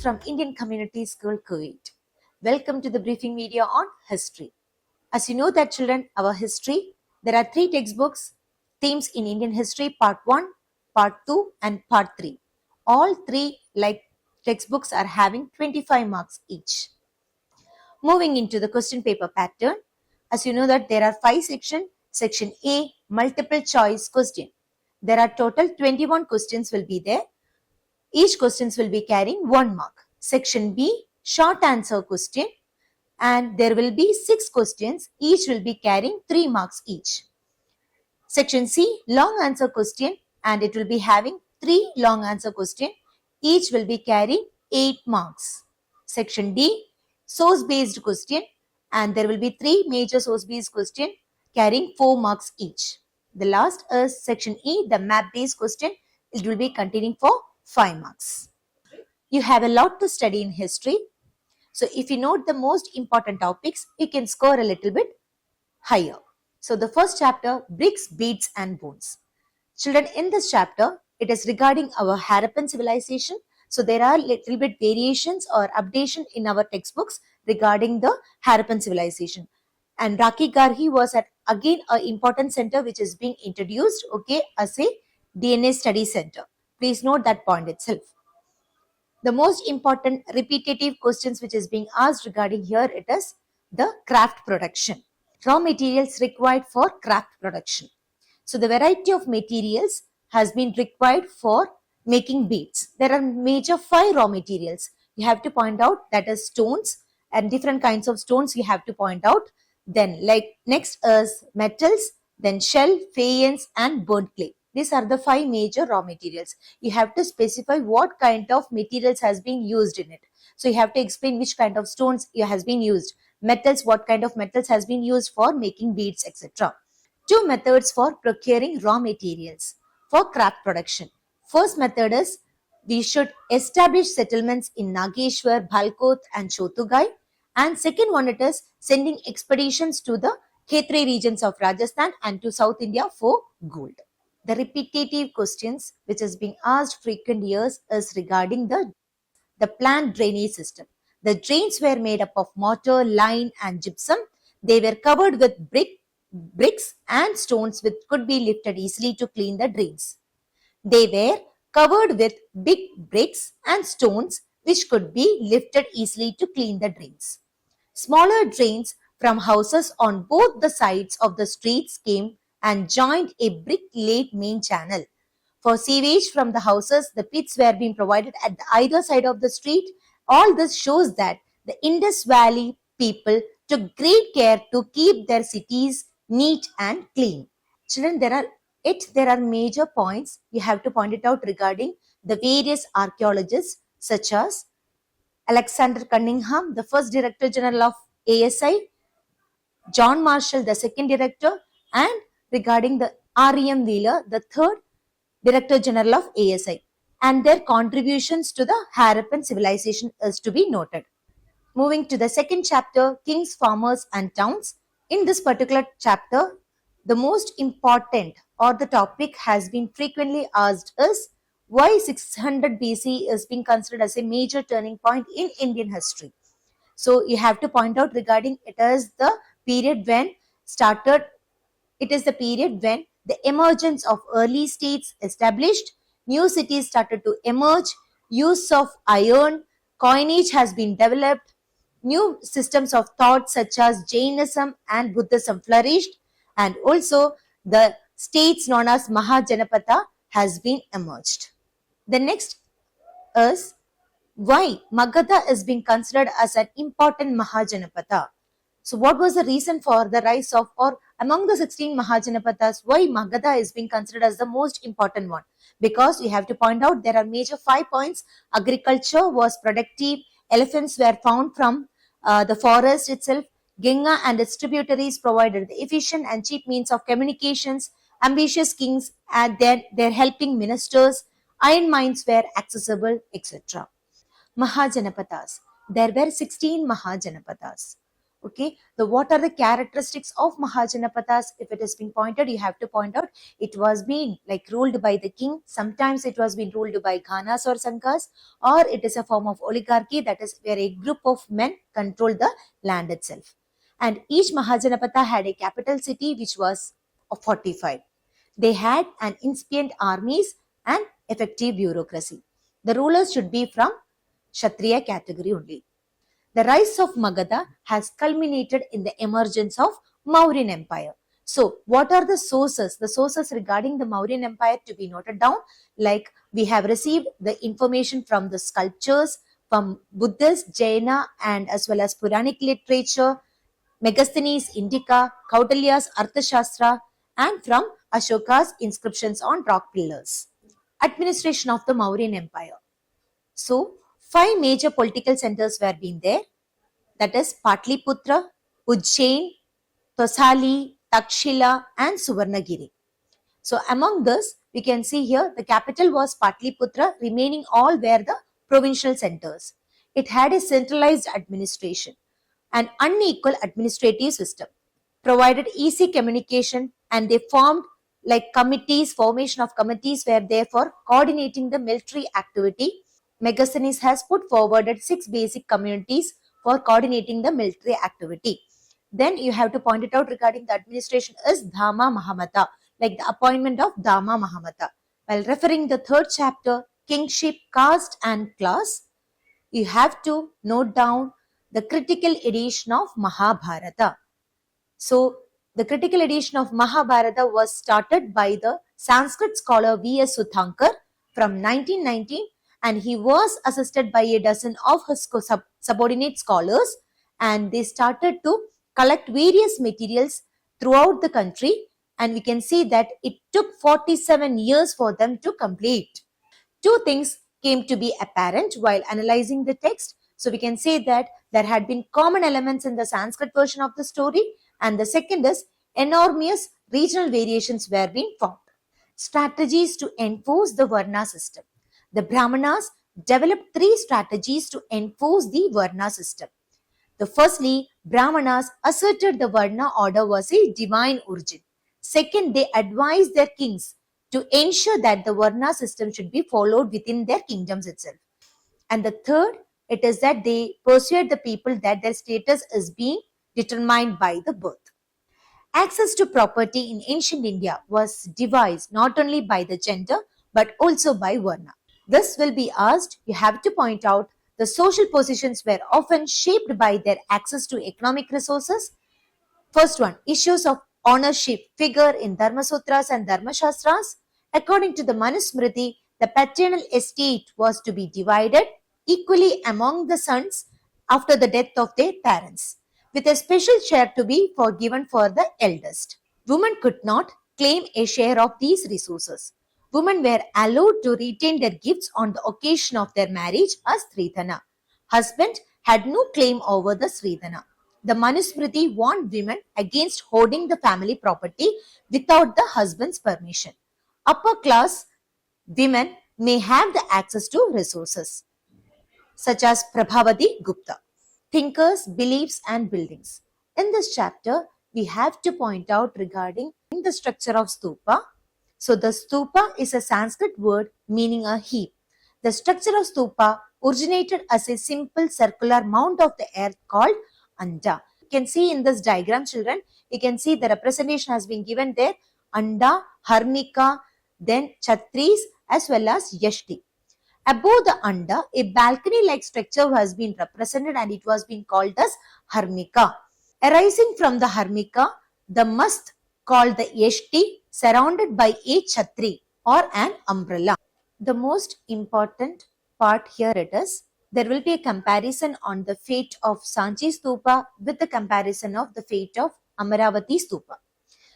from Indian Community School, Kuwait. Welcome to the briefing video on history. As you know that children, our history, there are 3 textbooks, themes in Indian history, part 1, part 2 and part 3. All 3 textbooks are having 25 marks each. Moving into the question paper pattern, as you know that there are 5 sections. Section A, multiple choice question. There are total 21 questions will be there. Each questions will be carrying 1 mark. Section B, short answer question, and there will be 6 questions. Each will be carrying 3 marks each. Section C, long answer question, and it will be having 3 long answer question. Each will be carrying 8 marks. Section D, source based question, and there will be 3 major source based question carrying 4 marks each. The last is section E, the map based question. It will be containing for 5 marks. You have a lot to study in history. So if you note the most important topics, you can score a little bit higher. So the first chapter, bricks, beads and bones. Children, in this chapter, it is regarding our Harappan civilization. So there are little bit variations or updation in our textbooks regarding the Harappan civilization. And Rakhi Garhi was again an important center which is being introduced, as a DNA study center. Please note that point itself. The most important repetitive questions which is being asked regarding here, it is the craft production. Raw materials required for craft production. So the variety of materials has been required for making beads. There are major 5 raw materials. You have to point out, that is stones and different kinds of stones you have to point out. Then next is metals, then shell, faience and burnt clay. These are the 5 major raw materials. You have to specify what kind of materials has been used in it. So you have to explain which kind of stones has been used. Metals, what kind of metals has been used for making beads, etc. 2 methods for procuring raw materials for craft production. First method is, we should establish settlements in Nageshwar, Bhalkot and Chotugai. And second one, it is sending expeditions to the Khetri regions of Rajasthan and to South India for gold. The repetitive questions which is being asked frequent years is regarding the plant drainage system. The drains were made up of mortar, lime and gypsum. They were covered with bricks and stones which could be lifted easily to clean the drains. They were covered with big bricks and stones which could be lifted easily to clean the drains. Smaller drains from houses on both the sides of the streets came and joined a brick-laid main channel. For sewage from the houses, the pits were being provided at either side of the street. All this shows that the Indus Valley people took great care to keep their cities neat and clean. Children, there are major points you have to point it out regarding the various archaeologists such as Alexander Cunningham, the first Director General of ASI, John Marshall, the second director, and regarding the R.E.M. Wheeler, the third Director General of ASI, and their contributions to the Harappan civilization is to be noted. Moving to the second chapter, Kings, Farmers and Towns. In this particular chapter, the most important or the topic has been frequently asked is why 600 BC is being considered as a major turning point in Indian history. So you have to point out regarding it is the period when the emergence of early states established, new cities started to emerge, use of iron, coinage has been developed, new systems of thought such as Jainism and Buddhism flourished, and also the states known as Mahajanapada has been emerged. The next is why Magadha is being considered as an important Mahajanapada. So what was the reason for the rise of, or among the 16 Mahajanapadas, why Magadha is being considered as the most important one? Because you have to point out there are major 5 points. Agriculture was productive, elephants were found from the forest itself, Ganga and its tributaries provided the efficient and cheap means of communications, ambitious kings and their helping ministers, iron mines were accessible, etc. Mahajanapadas. There were 16 Mahajanapadas. Okay, what are the characteristics of Mahajanapadas? If it has been pointed, you have to point out it was being like ruled by the king. Sometimes it was being ruled by Ghanas or Sanghas, or it is a form of oligarchy, that is where a group of men control the land itself. And each Mahajanapata had a capital city which was fortified. They had an incipient armies and effective bureaucracy. The rulers should be from Kshatriya category only. The rise of Magadha has culminated in the emergence of Mauryan Empire. So, what are the sources? The sources regarding the Mauryan Empire to be noted down, like we have received the information from the sculptures, from Buddhist, Jaina, and as well as Puranic literature, Megasthenes Indica, Kautilya's Arthashastra, and from Ashoka's inscriptions on rock pillars. Administration of the Mauryan Empire. So, 5 major political centers were being there, that is Patliputra, Ujjain, Tosali, Takshila, and Suvarnagiri. So among this, we can see here the capital was Patliputra, remaining all were the provincial centers. It had a centralized administration, an unequal administrative system, provided easy communication, and they formed like committees, formation of committees were there for coordinating the military activity. Megasthenes has put forwarded 6 basic communities for coordinating the military activity. Then you have to point it out regarding the administration is Dhamma Mahamata, like the appointment of Dhamma Mahamata. While referring the 3rd chapter, kingship, caste and class, you have to note down the critical edition of Mahabharata. So, the critical edition of Mahabharata was started by the Sanskrit scholar V.S. Sudhankar from 1919, and he was assisted by a dozen of his subordinate scholars, and they started to collect various materials throughout the country, and we can see that it took 47 years for them to complete. 2 things came to be apparent while analyzing the text. So we can say that there had been common elements in the Sanskrit version of the story, and the second is enormous regional variations were being found. Strategies to enforce the Varna system. The Brahmanas developed 3 strategies to enforce the Varna system. The firstly, Brahmanas asserted the Varna order was a divine origin. Second, they advised their kings to ensure that the Varna system should be followed within their kingdoms itself. And the third, it is that they persuade the people that their status is being determined by the birth. Access to property in ancient India was devised not only by the gender but also by Varna. This will be asked, you have to point out the social positions were often shaped by their access to economic resources. First one, issues of ownership figure in Dharma Sutras and Dharma Shastras. According to the Manusmriti, the paternal estate was to be divided equally among the sons after the death of their parents, with a special share to be forgiven for the eldest. Women could not claim a share of these resources. Women were allowed to retain their gifts on the occasion of their marriage as Sridhana. Husband had no claim over the Sridhana. The Manusmriti warned women against hoarding the family property without the husband's permission. Upper class women may have the access to resources, such as Prabhavati Gupta. Thinkers, beliefs, and buildings. In this chapter, we have to point out regarding the structure of stupa. So, the stupa is a Sanskrit word meaning a heap. The structure of stupa originated as a simple circular mound of the earth called Anda. You can see in this diagram, children, you can see the representation has been given there. Anda, Harmika, then Chatris as well as Yashti. Above the Anda, a balcony-like structure has been represented and it was being called as Harmika. Arising from the Harmika, the mast called the Yashti surrounded by a Chhatri or an umbrella. The most important part here it is, there will be a comparison on the fate of Sanchi Stupa with the comparison of the fate of Amaravati Stupa.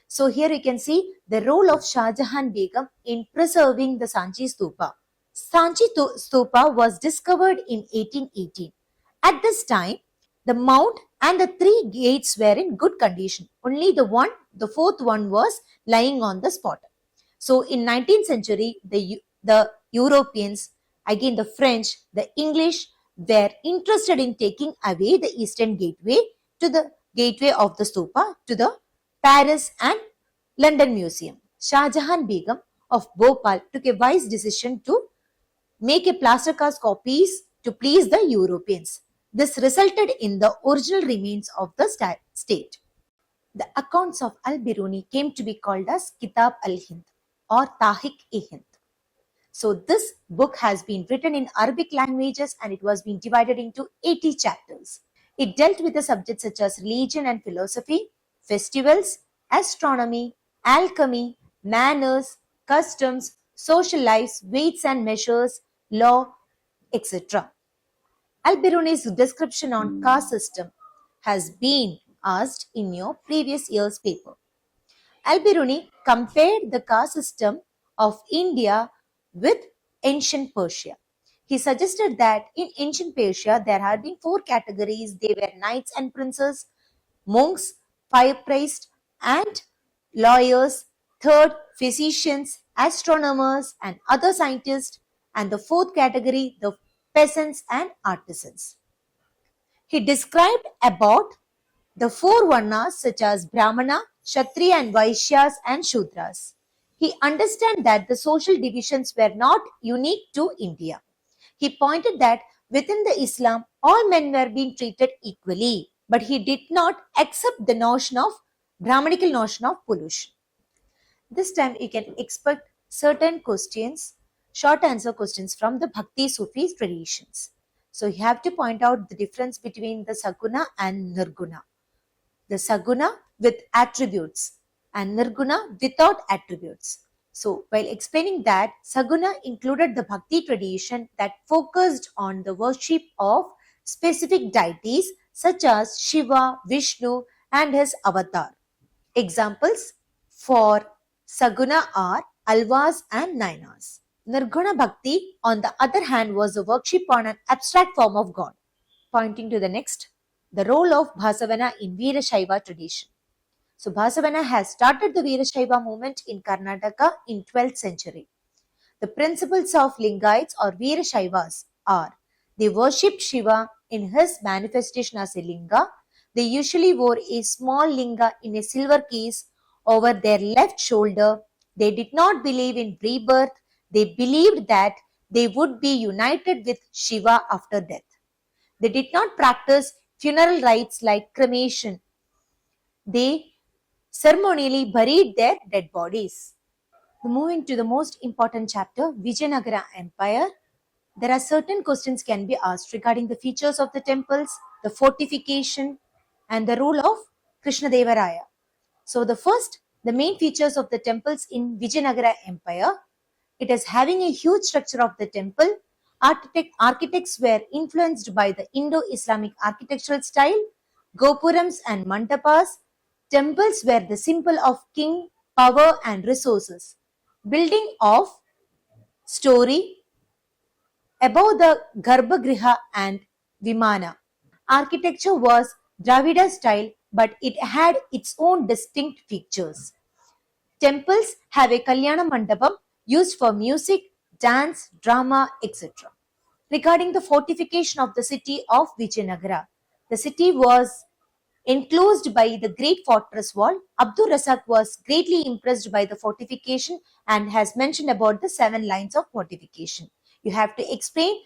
So here you can see the role of Shah Jahan Begum in preserving the Sanchi Stupa. Sanchi Stupa was discovered in 1818. At this time, the mount and the 3 gates were in good condition. Only the 4th one was lying on the spot. So in 19th century, the Europeans, again the French, the English were interested in taking away the eastern gateway to the gateway of the stupa to the Paris and London Museum. Shah Jahan Begum of Bhopal took a wise decision to make a plaster cast copies to please the Europeans. This resulted in the original remains of the state. The accounts of Al-Biruni came to be called as Kitab al-Hind or Tahik-e-Hind. So this book has been written in Arabic languages and it was being divided into 80 chapters. It dealt with the subjects such as religion and philosophy, festivals, astronomy, alchemy, manners, customs, social lives, weights and measures, law, etc. Al-Biruni's description on caste system has been asked in your previous year's paper. Al-Biruni compared the caste system of India with ancient Persia. He suggested that in ancient Persia there had been 4 categories. They were knights and princes, monks, fire priests, and lawyers. Third, physicians, astronomers, and other scientists. And the 4th category, the peasants and artisans. He described about the 4 varnas such as Brahmana, Kshatriya and Vaishyas and Shudras. He understood that the social divisions were not unique to India. He pointed that within the Islam, all men were being treated equally, but he did not accept the Brahmanical notion of pollution. This time you can expect certain questions, short answer questions from the Bhakti Sufi traditions. So you have to point out the difference between the Saguna and Nirguna. The Saguna with attributes and Nirguna without attributes. So while explaining that, Saguna included the Bhakti tradition that focused on the worship of specific deities such as Shiva, Vishnu and his avatar. Examples for Saguna are Alvas and Nainas. Nirguna Bhakti, on the other hand, was a worship on an abstract form of God. Pointing to the next, the role of Bhasavana in Veerashaiva tradition. So Bhasavana has started the Veerashaiva movement in Karnataka in 12th century. The principles of Lingaites or Veerashaivas are: they worshipped Shiva in his manifestation as a Linga. They usually wore a small Linga in a silver case over their left shoulder. They did not believe in rebirth. They believed that they would be united with Shiva after death. They did not practice funeral rites like cremation. They ceremonially buried their dead bodies. Moving to the most important chapter, Vijayanagara Empire, there are certain questions can be asked regarding the features of the temples, the fortification, and the rule of Krishnadevaraya. So the main features of the temples in Vijayanagara Empire, it is having a huge structure of the temple. Architects were influenced by the Indo-Islamic architectural style. Gopurams and mandapas. Temples were the symbol of king, power and resources. Building of story above the Garbhagriha and Vimana. Architecture was Dravida style, but it had its own distinct features. Temples have a Kalyana Mandapam used for music, dance, drama, etc. Regarding the fortification of the city of Vijayanagara, the city was enclosed by the great fortress wall. Abdul Razak was greatly impressed by the fortification and has mentioned about the 7 lines of fortification. You have to explain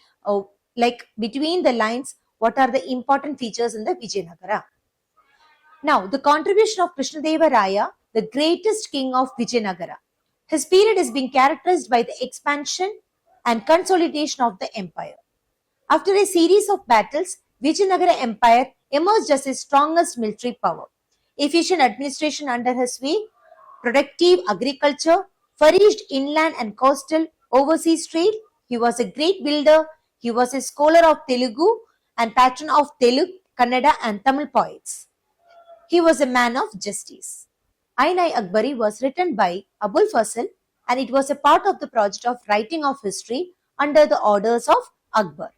like between the lines what are the important features in the Vijayanagara. Now, the contribution of Krishnadevaraya, the greatest king of Vijayanagara. His period is being characterized by the expansion and consolidation of the empire. After a series of battles, Vijayanagara Empire emerged as his strongest military power. Efficient administration under his way, productive agriculture, flourished inland and coastal overseas trade. He was a great builder. He was a scholar of Telugu and patron of Telugu, Kannada and Tamil poets. He was a man of justice. Ain-i-Akbari was written by Abul Fazl and it was a part of the project of writing of history under the orders of Akbar.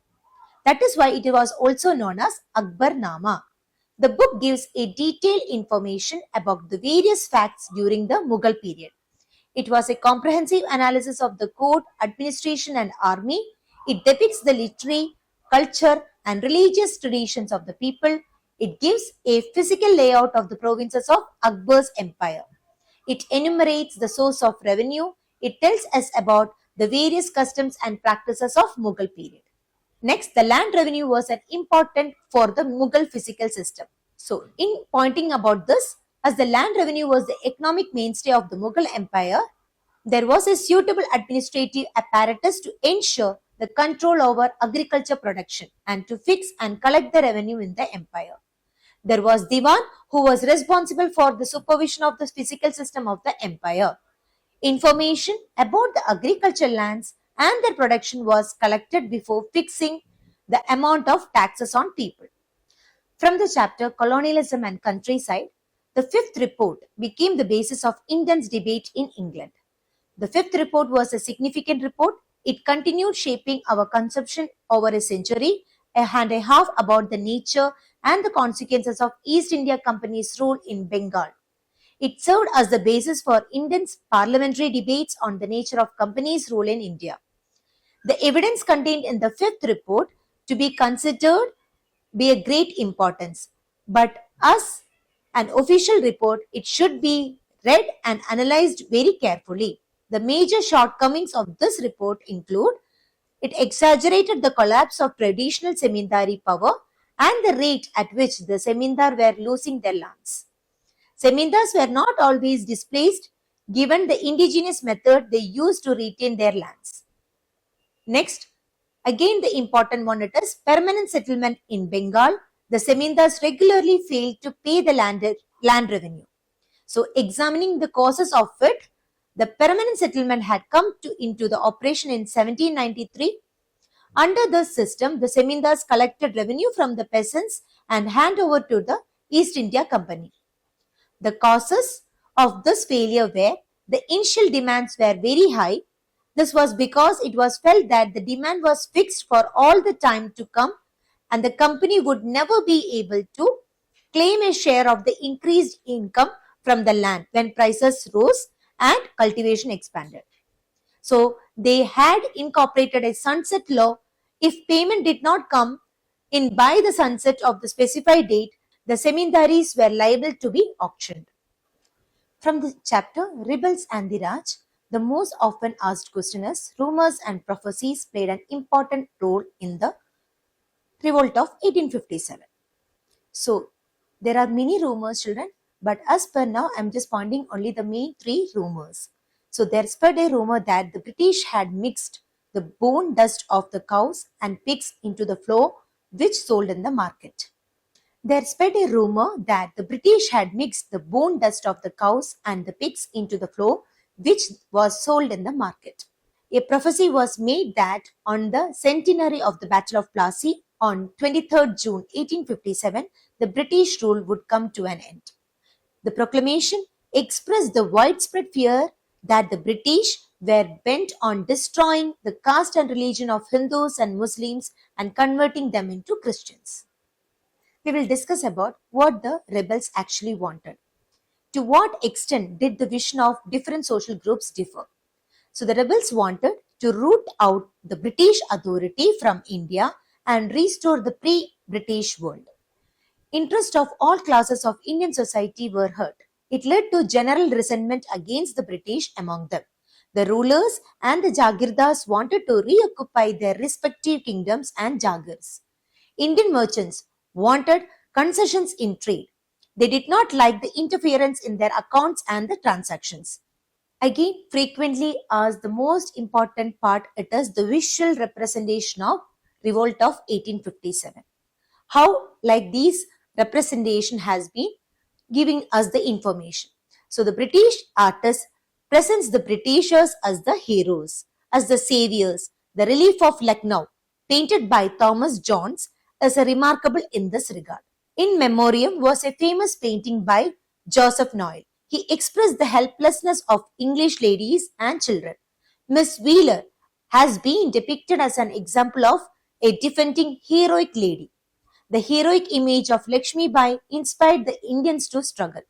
That is why it was also known as Akbarnama. The book gives a detailed information about the various facts during the Mughal period. It was a comprehensive analysis of the court, administration and army. It depicts the literary, culture and religious traditions of the people. It gives a physical layout of the provinces of Akbar's empire. It enumerates the source of revenue. It tells us about the various customs and practices of Mughal period. Next, the land revenue was an important for the Mughal fiscal system. So, in pointing about this, as the land revenue was the economic mainstay of the Mughal empire, there was a suitable administrative apparatus to ensure the control over agriculture production and to fix and collect the revenue in the empire. There was Diwan, who was responsible for the supervision of the physical system of the empire. Information about the agricultural lands and their production was collected before fixing the amount of taxes on people. From the chapter Colonialism and Countryside, the fifth report became the basis of Indians' debate in England. The fifth report was a significant report. It continued shaping our conception over a century and a half about the nature and the consequences of East India Company's rule in Bengal. It served as the basis for Indians' parliamentary debates on the nature of company's rule in India. The evidence contained in the fifth report to be considered be a great importance, but as an official report, it should be read and analyzed very carefully. The major shortcomings of this report include it exaggerated the collapse of traditional Semindari power and the rate at which the Semindar were losing their lands. Semindars were not always displaced given the indigenous method they used to retain their lands. Next, again the important one it is permanent settlement in Bengal. The Semindars regularly failed to pay the land revenue. So examining the causes of it, the permanent settlement had come into the operation in 1793. Under this system, the Semindars collected revenue from the peasants and hand over to the East India Company. The causes of this failure were the initial demands were very high. This was because it was felt that the demand was fixed for all the time to come and the company would never be able to claim a share of the increased income from the land when prices rose and cultivation expanded. So they had incorporated a sunset law. If payment did not come in by the sunset of the specified date, the Semindaris were liable to be auctioned. From the chapter Rebels and the Raj, the most often asked question is rumors and prophecies played an important role in the revolt of 1857. So there are many rumors, children, but as per now, I am just pointing only the main three rumors. So there spread a rumor that the British had mixed the bone dust of the cows and pigs into the flour which sold in the market. There spread a rumor that the British had mixed the bone dust of the cows and the pigs into the flour which was sold in the market. A prophecy was made that on the centenary of the Battle of Plassey on 23rd June 1857, the British rule would come to an end. The proclamation expressed the widespread fear that the British were bent on destroying the caste and religion of Hindus and Muslims and converting them into Christians. We will discuss about what the rebels actually wanted. To what extent did the vision of different social groups differ? So the rebels wanted to root out the British authority from India and restore the pre-British world. Interests of all classes of Indian society were hurt. It led to general resentment against the British among them. The rulers and the Jagirdars wanted to reoccupy their respective kingdoms and Jagirs. Indian merchants wanted concessions in trade. They did not like the interference in their accounts and the transactions. Again, frequently asked the most important part, it is the visual representation of revolt of 1857. How like these representation has been giving us the information. So the British artist presents the Britishers as the heroes, as the saviors. The relief of Lucknow, painted by Thomas Jones, is a remarkable in this regard. In Memoriam was a famous painting by Joseph Noel. He expressed the helplessness of English ladies and children. Miss Wheeler has been depicted as an example of a defending heroic lady. The heroic image of Lakshmi Bai inspired the Indians to struggle.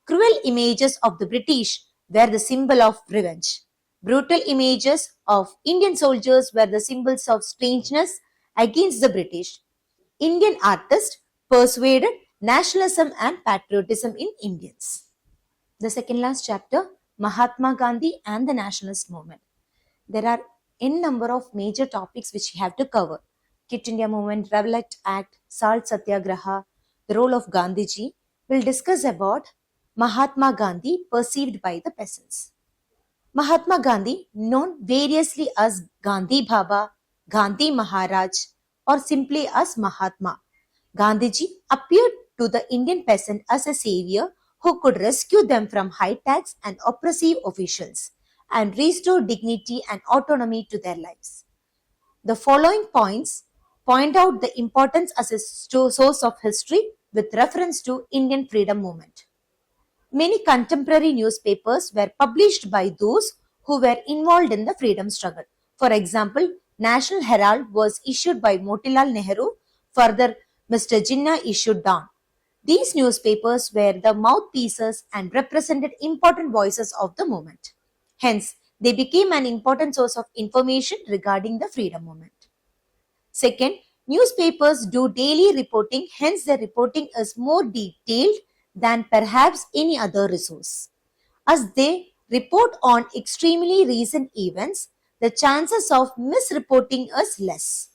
Cruel images of the British were the symbol of revenge. Brutal images of Indian soldiers were the symbols of strangeness against the British. Indian artists persuaded nationalism and patriotism in Indians. The second last chapter, Mahatma Gandhi and the nationalist movement. There are n number of major topics which we have to cover. Quit India movement, Revolt Act, Salt Satyagraha, the role of Gandhiji. We'll discuss about Mahatma Gandhi perceived by the peasants. Mahatma Gandhi, known variously as Gandhi Baba, Gandhi Maharaj, or simply as Mahatma, Gandhiji appeared to the Indian peasant as a savior who could rescue them from high tax and oppressive officials and restore dignity and autonomy to their lives. The following points point out the importance as a source of history with reference to Indian freedom movement. Many contemporary newspapers were published by those who were involved in the freedom struggle. For example, National Herald was issued by Motilal Nehru, further Mr. Jinnah issued Dawn. These newspapers were the mouthpieces and represented important voices of the movement. Hence, they became an important source of information regarding the freedom movement. Second, newspapers do daily reporting, hence their reporting is more detailed than perhaps any other resource. As they report on extremely recent events, the chances of misreporting is less.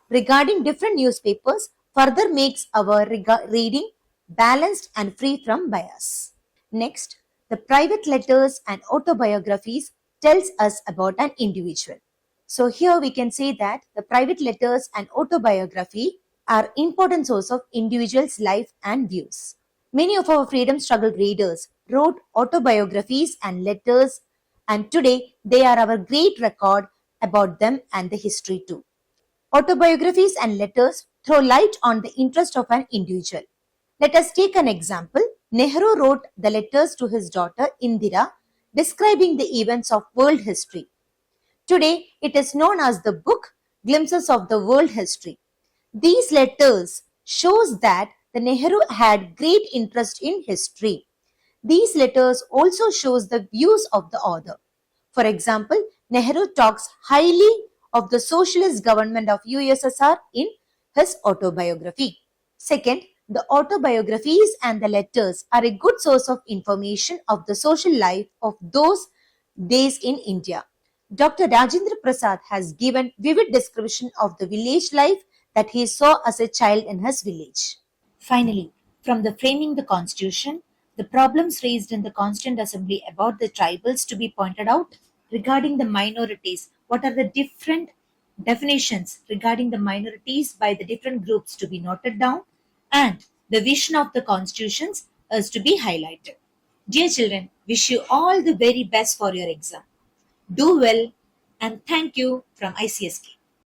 Regarding different newspapers further makes our reading balanced and free from bias. Next, the private letters and autobiographies tells us about an individual. So here we can say that the private letters and autobiography are important source of individual's life and views. Many of our freedom struggle readers wrote autobiographies and letters, and today they are our great record about them and the history too. Autobiographies and letters throw light on the interest of an individual. Let us take an example. Nehru wrote the letters to his daughter Indira describing the events of world history. Today, it is known as the book Glimpses of the World History. These letters shows that the Nehru had great interest in history. These letters also shows the views of the author. For example, Nehru talks highly of the socialist government of USSR in his autobiography. Second, the autobiographies and the letters are a good source of information of the social life of those days in India. Dr. Rajendra Prasad has given vivid description of the village life that he saw as a child in his village. Finally, from the framing the constitution, the problems raised in the Constituent Assembly about the tribals to be pointed out, regarding the minorities, what are the different definitions regarding the minorities by the different groups to be noted down, and the vision of the constitutions is to be highlighted. Dear children, wish you all the very best for your exam. Do well and thank you from ICSK.